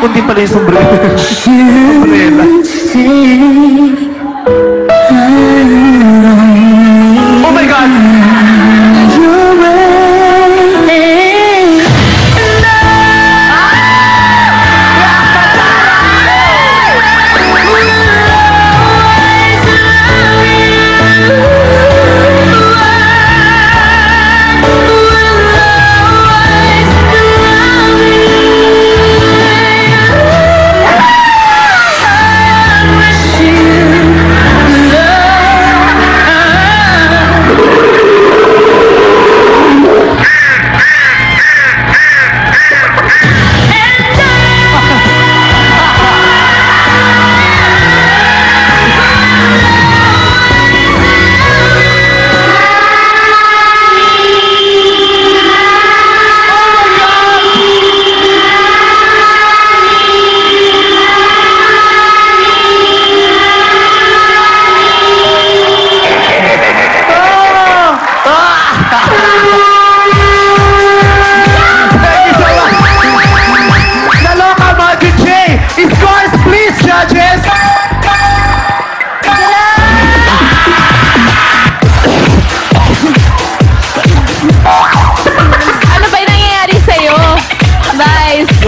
kundi pala yung sombrero. Sombrero. Oh my God!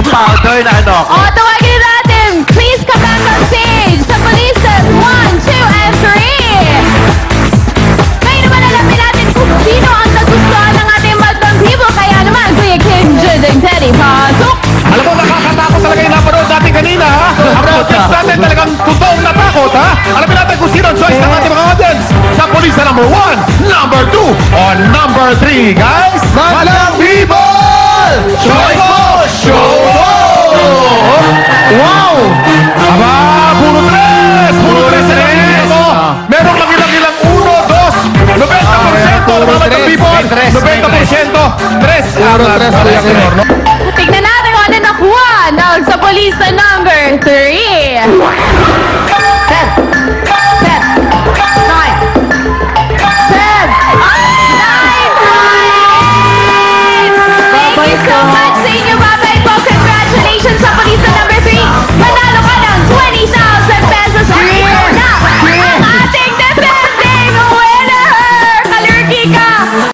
Powder na ano ako. Oh, tawagin natin. Please come back on stage. Sa Polices, 1, 2, and 3. Ngayon naman alamin natin kung sino ang nagustuhan ng ating Madlang People. Kaya naman, Kuya Kim, Jude, and Teddy, pasok! Alam mo, nakakatakot talaga yung napanood natin kanina, ha? Ang audience natin talagang totoong natakot, ha? Alamin natin kung sino ang choice ng ating mga audience. Sa Police number 1, number 2, o number 3, guys? Madlang People! Choice mo! Show mo! Wow! Aba, puro 3! Puro 3 sila mo! Merong lang-ilang 1, 2, 90% ng mga Madlang People! 90%! 3! Puro 3 po yung senor, no? Tignan natin kung ano nakuha ng sa Police number 3.